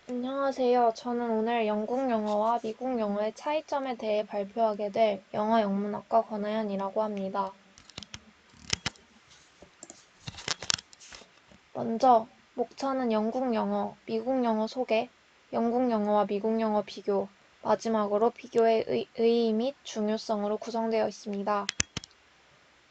안녕하세요. 저는 오늘 영국 영어와 미국 영어의 차이점에 대해 발표하게 될 영어 영문학과 권하연이라고 합니다. 먼저 목차는 영국 영어, 미국 영어 소개, 영국 영어와 미국 영어 비교, 마지막으로 비교의 의의 및 중요성으로 구성되어 있습니다.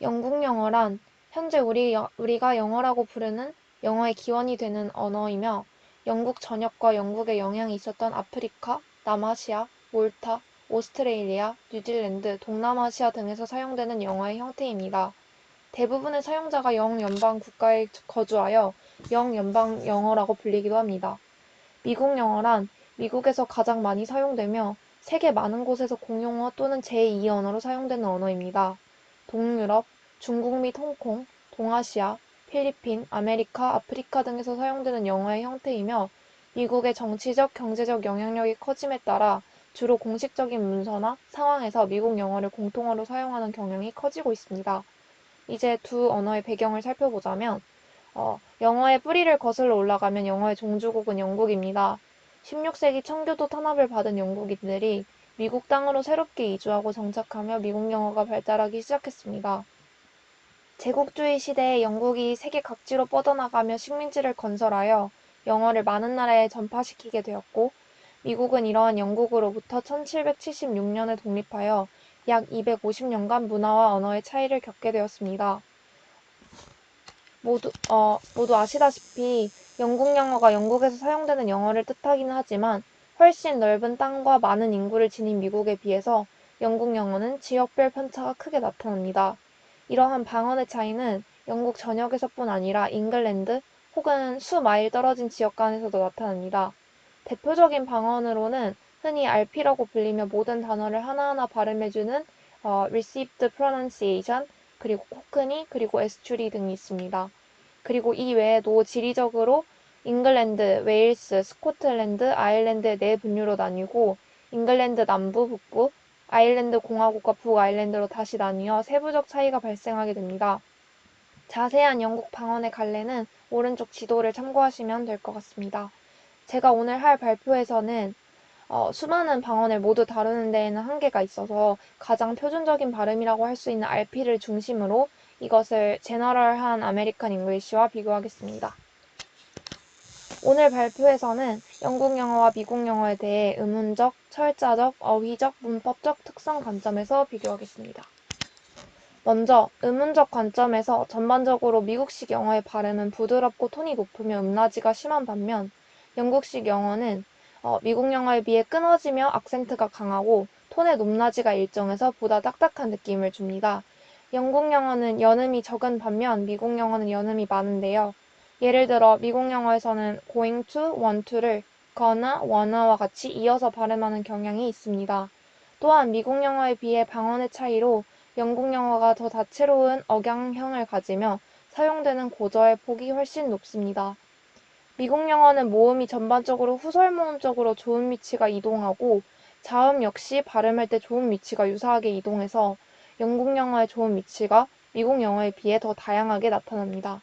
영국 영어란 현재 우리가 영어라고 부르는 영어의 기원이 되는 언어이며 영국 전역과 영국의 영향이 있었던 아프리카, 남아시아, 몰타, 오스트레일리아, 뉴질랜드, 동남아시아 등에서 사용되는 영어의 형태입니다. 대부분의 사용자가 영연방 국가에 거주하여 영연방 영어라고 불리기도 합니다. 미국 영어란 미국에서 가장 많이 사용되며 세계 많은 곳에서 공용어 또는 제2 언어로 사용되는 언어입니다. 동유럽, 중국 및 홍콩, 동아시아, 필리핀, 아메리카, 아프리카 등에서 사용되는 영어의 형태이며 미국의 정치적, 경제적 영향력이 커짐에 따라 주로 공식적인 문서나 상황에서 미국 영어를 공통어로 사용하는 경향이 커지고 있습니다. 이제 두 언어의 배경을 살펴보자면 영어의 뿌리를 거슬러 올라가면 영어의 종주국은 영국입니다. 16세기 청교도 탄압을 받은 영국인들이 미국 땅으로 새롭게 이주하고 정착하며 미국 영어가 발달하기 시작했습니다. 제국주의 시대에 영국이 세계 각지로 뻗어나가며 식민지를 건설하여 영어를 많은 나라에 전파시키게 되었고, 미국은 이러한 영국으로부터 1776년에 독립하여 약 250년간 문화와 언어의 차이를 겪게 되었습니다. 모두 아시다시피 영국 영어가 영국에서 사용되는 영어를 뜻하기는 하지만 훨씬 넓은 땅과 많은 인구를 지닌 미국에 비해서 영국 영어는 지역별 편차가 크게 나타납니다. 이러한 방언의 차이는 영국 전역에서뿐 아니라 잉글랜드 혹은 수마일 떨어진 지역 간에서도 나타납니다. 대표적인 방언으로는 흔히 RP라고 불리며 모든 단어를 하나하나 발음해주는 Received Pronunciation, 그리고 코크니, 그리고 에스츄리 등이 있습니다. 그리고 이 외에도 지리적으로 잉글랜드, 웨일스, 스코틀랜드, 아일랜드의 네 분류로 나뉘고 잉글랜드 남부, 북부, 아일랜드 공화국과 북아일랜드로 다시 나뉘어 세부적 차이가 발생하게 됩니다. 자세한 영국 방언의 갈래는 오른쪽 지도를 참고하시면 될 것 같습니다. 제가 오늘 할 발표에서는 수많은 방언을 모두 다루는 데에는 한계가 있어서 가장 표준적인 발음이라고 할 수 있는 RP를 중심으로 이것을 제너럴한 아메리칸 잉글리시와 비교하겠습니다. 오늘 발표에서는 영국 영어와 미국 영어에 대해 의문적, 철자적, 어휘적, 문법적 특성 관점에서 비교하겠습니다. 먼저 의문적 관점에서 전반적으로 미국식 영어의 발음은 부드럽고 톤이 높으며 음라지가 심한 반면 영국식 영어는 미국 영어에 비해 끊어지며 악센트가 강하고 톤의 높낮이가 일정해서 보다 딱딱한 느낌을 줍니다. 영국 영어는 연음이 적은 반면 미국 영어는 연음이 많은데요. 예를 들어 미국 영어에서는 going to, want to를 gonna, wanna와 같이 이어서 발음하는 경향이 있습니다. 또한 미국 영어에 비해 방언의 차이로 영국 영어가 더 다채로운 억양형을 가지며 사용되는 고저의 폭이 훨씬 높습니다. 미국 영어는 모음이 전반적으로 후설 모음적으로 좋은 위치가 이동하고 자음 역시 발음할 때 좋은 위치가 유사하게 이동해서 영국 영어의 좋은 위치가 미국 영어에 비해 더 다양하게 나타납니다.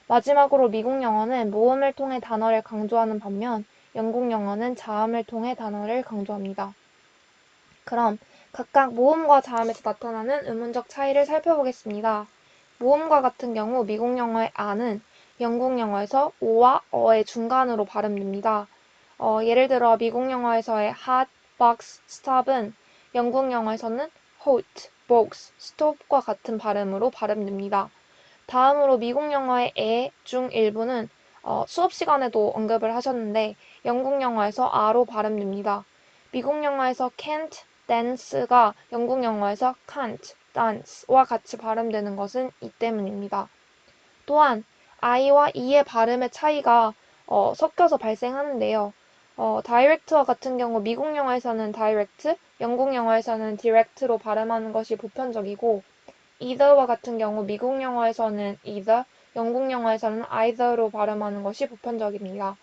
마지막으로 미국 영어는 모음을 통해 단어를 강조하는 반면 영국 영어는 자음을 통해 단어를 강조합니다. 그럼 각각 모음과 자음에서 나타나는 의문적 차이를 살펴보겠습니다. 모음과 같은 경우 미국 영어의 아는 영국 영어에서 오와 어의 중간으로 발음됩니다. 예를 들어 미국 영어에서의 hot, box, stop은 영국 영어에서는 hot, box, stop과 같은 발음으로 발음됩니다. 다음으로 미국 영어의 에 중 일부는 수업 시간에도 언급을 하셨는데 영국 영어에서 아로 발음됩니다. 미국 영어에서 can't dance가 영국 영어에서 can't dance와 같이 발음되는 것은 이 때문입니다. 또한 I와 E의 발음의 차이가 섞여서 발생하는데요. direct와 같은 경우 미국 영어에서는 direct, 영국 영어에서는 direct로 발음하는 것이 보편적이고 either와 같은 경우 미국 영어에서는 either, 영국 영어에서는 either로 발음하는 것이 보편적입니다.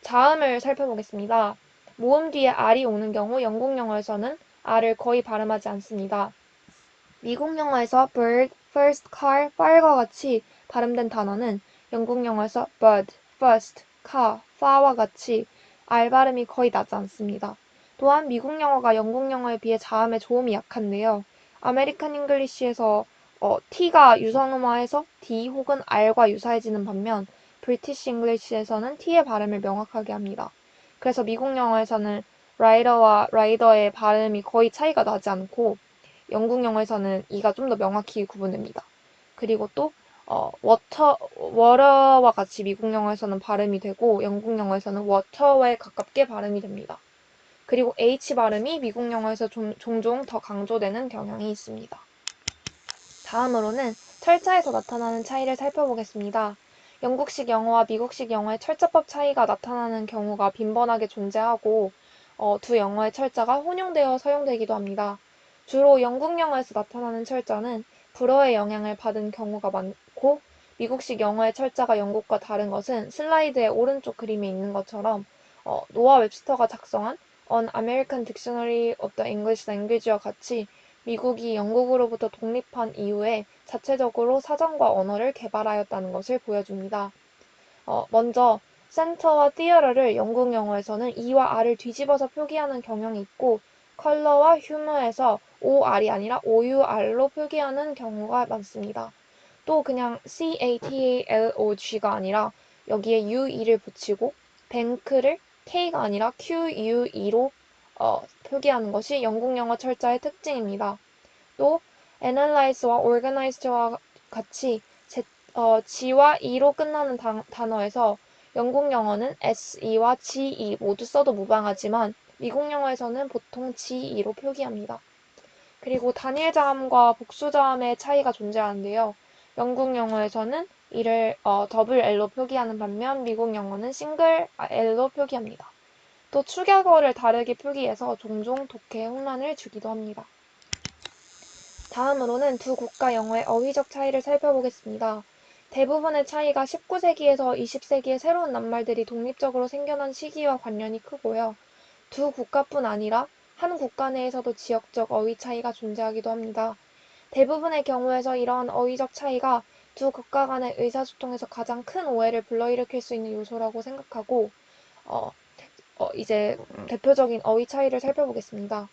자음을 살펴보겠습니다. 모음 뒤에 R이 오는 경우 영국 영어에서는 R을 거의 발음하지 않습니다. 미국 영어에서 bird, first, car, fire과 같이 발음된 단어는 영국 영어에서 bird, first, car, far와 같이 R 발음이 거의 나지 않습니다. 또한 미국 영어가 영국 영어에 비해 자음의 조음이 약한데요. 아메리칸 잉글리시에서 T가 유성음화해서 D 혹은 R과 유사해지는 반면 브리티시 잉글리시에서는 T의 발음을 명확하게 합니다. 그래서 미국 영어에서는 라이더와 라이더의 발음이 거의 차이가 나지 않고 영국 영어에서는 이가 좀 더 명확히 구분됩니다. 그리고 또 워터와 같이 미국 영어에서는 발음이 되고 영국 영어에서는 워터에 가깝게 발음이 됩니다. 그리고 H 발음이 미국 영어에서 종종 더 강조되는 경향이 있습니다. 다음으로는 철자에서 나타나는 차이를 살펴보겠습니다. 영국식 영어와 미국식 영어의 철자법 차이가 나타나는 경우가 빈번하게 존재하고 두 영어의 철자가 혼용되어 사용되기도 합니다. 주로 영국 영어에서 나타나는 철자는 불어의 영향을 받은 경우가 많고 미국식 영어의 철자가 영국과 다른 것은 슬라이드의 오른쪽 그림에 있는 것처럼 노아 웹스터가 작성한 An American Dictionary of the English Language와 같이 미국이 영국으로부터 독립한 이후에 자체적으로 사전과 언어를 개발하였다는 것을 보여줍니다. 먼저 센터와 theater를 영국 영어에서는 E와 R을 뒤집어서 표기하는 경향이 있고 컬러와 휴머에서 OR이 아니라 OUR로 표기하는 경우가 많습니다. 또 그냥 CATALOG가 아니라 여기에 UE를 붙이고 뱅크를 K가 아니라 QUE로 표기하는 것이 영국 영어 철자의 특징입니다. 또 analyze와 organized와 같이 G와 E로 끝나는 단어에서 영국 영어는 SE와 GE 모두 써도 무방하지만 미국 영어에서는 보통 GE로 표기합니다. 그리고 단일 자음과 복수 자음의 차이가 존재하는데요. 영국 영어에서는 이를 더블 L로 표기하는 반면 미국 영어는 싱글 L로 표기합니다. 또 축약어를 다르게 표기해서 종종 독해에 혼란을 주기도 합니다. 다음으로는 두 국가 영어의 어휘적 차이를 살펴보겠습니다. 대부분의 차이가 19세기에서 20세기의 새로운 낱말들이 독립적으로 생겨난 시기와 관련이 크고요. 두 국가뿐 아니라 한 국가 내에서도 지역적 어휘 차이가 존재하기도 합니다. 대부분의 경우에서 이러한 어휘적 차이가 두 국가 간의 의사소통에서 가장 큰 오해를 불러일으킬 수 있는 요소라고 생각하고 이제 대표적인 어휘 차이를 살펴보겠습니다.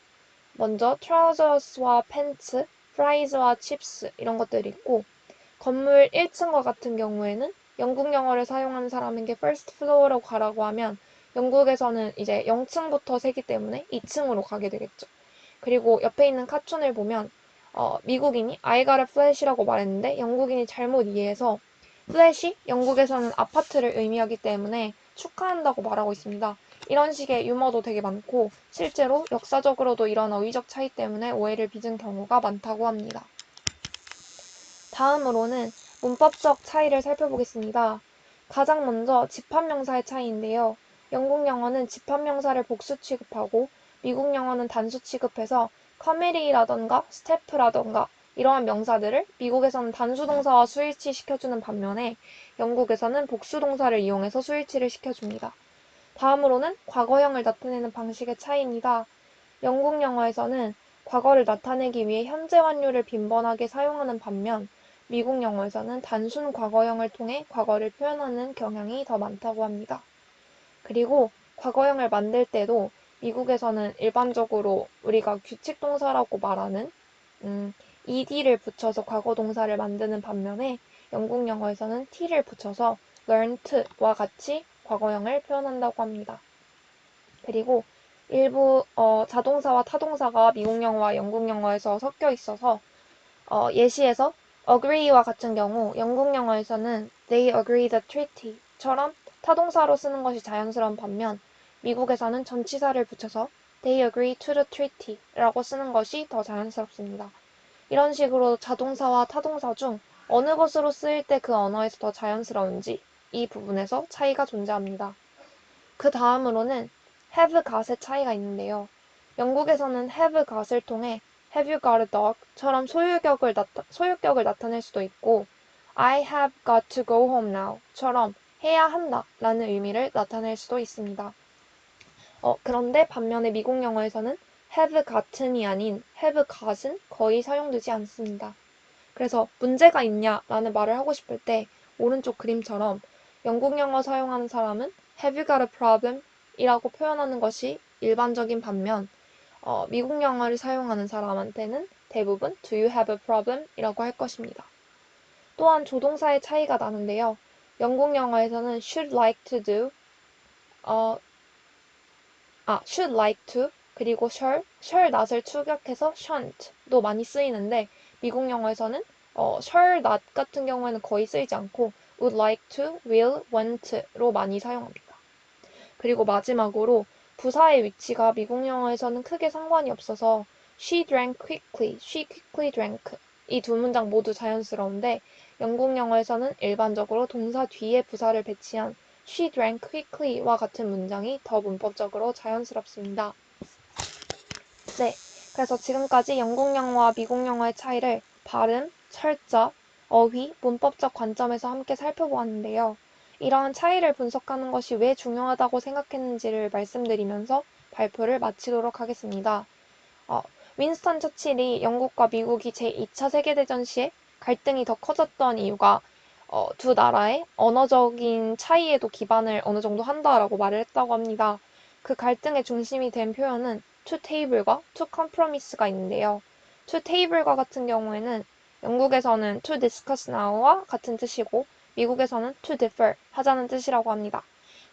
먼저 trousers와 pants, fries와 chips 이런 것들이 있고 건물 1층과 같은 경우에는 영국 영어를 사용하는 사람에게 first floor로 가라고 하면 영국에서는 이제 0층부터 세기 때문에 2층으로 가게 되겠죠. 그리고 옆에 있는 카툰을 보면 미국인이 I got a flash이라고 말했는데 영국인이 잘못 이해해서 flash이 영국에서는 아파트를 의미하기 때문에 축하한다고 말하고 있습니다. 이런 식의 유머도 되게 많고 실제로 역사적으로도 이런 어휘적 차이 때문에 오해를 빚은 경우가 많다고 합니다. 다음으로는 문법적 차이를 살펴보겠습니다. 가장 먼저 집합명사의 차이인데요. 영국 영어는 집합명사를 복수 취급하고 미국 영어는 단수 취급해서 comedy라던가 step라던가 이러한 명사들을 미국에서는 단수 동사와 수일치 시켜주는 반면에 영국에서는 복수 동사를 이용해서 수일치를 시켜줍니다. 다음으로는 과거형을 나타내는 방식의 차이입니다. 영국 영어에서는 과거를 나타내기 위해 현재 완료를 빈번하게 사용하는 반면 미국 영어에서는 단순 과거형을 통해 과거를 표현하는 경향이 더 많다고 합니다. 그리고 과거형을 만들 때도 미국에서는 일반적으로 우리가 규칙 동사라고 말하는 ed를 붙여서 과거 동사를 만드는 반면에 영국 영어에서는 t를 붙여서 learnt와 같이 과거형을 표현한다고 합니다. 그리고 일부 자동사와 타동사가 미국 영어와 영국 영어에서 섞여 있어서 예시에서 agree와 같은 경우 영국 영어에서는 they agree the treaty처럼 타동사로 쓰는 것이 자연스러운 반면 미국에서는 전치사를 붙여서 they agree to the treaty라고 쓰는 것이 더 자연스럽습니다. 이런 식으로 자동사와 타동사 중 어느 것으로 쓰일 때 그 언어에서 더 자연스러운지 이 부분에서 차이가 존재합니다. 그 다음으로는 have got의 차이가 있는데요. 영국에서는 have got을 통해 have you got a dog처럼 소유격을 나타낼 수도 있고 I have got to go home now처럼 해야 한다 라는 의미를 나타낼 수도 있습니다. 그런데 반면에 미국 영어에서는 have gotten이 아닌 have got은 거의 사용되지 않습니다. 그래서 문제가 있냐라는 말을 하고 싶을 때 오른쪽 그림처럼 영국 영어 사용하는 사람은 have you got a problem? problem이라고 표현하는 것이 일반적인 반면 미국 영어를 사용하는 사람한테는 대부분 do you have a problem? 이라고 할 것입니다. 또한 조동사의 차이가 나는데요. 영국 영어에서는 should like to do, should like to, 그리고 shall not을 축약해서 shan't도 많이 쓰이는데 미국 영어에서는 shall not 같은 경우에는 거의 쓰이지 않고 would like to, will, want로 많이 사용합니다. 그리고 마지막으로 부사의 위치가 미국 영어에서는 크게 상관이 없어서 she drank quickly, she quickly drank 이 두 문장 모두 자연스러운데 영국 영어에서는 일반적으로 동사 뒤에 부사를 배치한 she drank quickly와 같은 문장이 더 문법적으로 자연스럽습니다. 네, 그래서 지금까지 영국 영어와 미국 영어의 차이를 발음, 철자, 어휘, 문법적 관점에서 함께 살펴보았는데요. 이러한 차이를 분석하는 것이 왜 중요하다고 생각했는지를 말씀드리면서 발표를 마치도록 하겠습니다. 윈스턴 처칠이 영국과 미국이 제2차 세계대전 시에 갈등이 더 커졌던 이유가 두 나라의 언어적인 차이에도 기반을 어느 정도 한다라고 말을 했다고 합니다. 그 갈등의 중심이 된 표현은 to table과 to compromise가 있는데요. to table과 같은 경우에는 영국에서는 to discuss now와 같은 뜻이고 미국에서는 to differ 하자는 뜻이라고 합니다.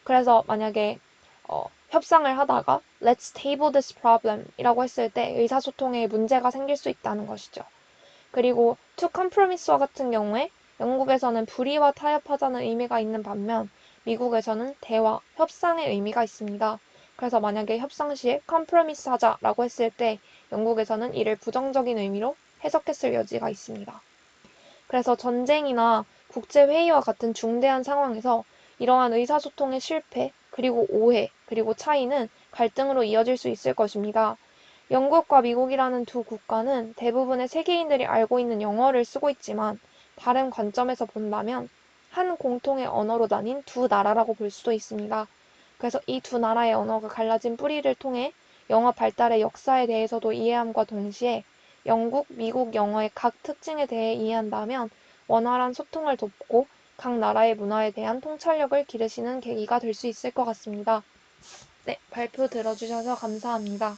그래서 만약에 협상을 하다가 let's table this problem 이라고 했을 때 의사소통에 문제가 생길 수 있다는 것이죠. 그리고 to compromise와 같은 경우에 영국에서는 불의와 타협하자는 의미가 있는 반면 미국에서는 대화, 협상의 의미가 있습니다. 그래서 만약에 협상 시에 compromise 하자라고 했을 때 영국에서는 이를 부정적인 의미로 해석했을 여지가 있습니다. 그래서 전쟁이나 국제회의와 같은 중대한 상황에서 이러한 의사소통의 실패, 그리고 오해, 그리고 차이는 갈등으로 이어질 수 있을 것입니다. 영국과 미국이라는 두 국가는 대부분의 세계인들이 알고 있는 영어를 쓰고 있지만 다른 관점에서 본다면 한 공통의 언어로 나뉜 두 나라라고 볼 수도 있습니다. 그래서 이 두 나라의 언어가 갈라진 뿌리를 통해 영어 발달의 역사에 대해서도 이해함과 동시에 영국, 미국 영어의 각 특징에 대해 이해한다면 원활한 소통을 돕고 각 나라의 문화에 대한 통찰력을 기르시는 계기가 될 수 있을 것 같습니다. 네, 발표 들어주셔서 감사합니다.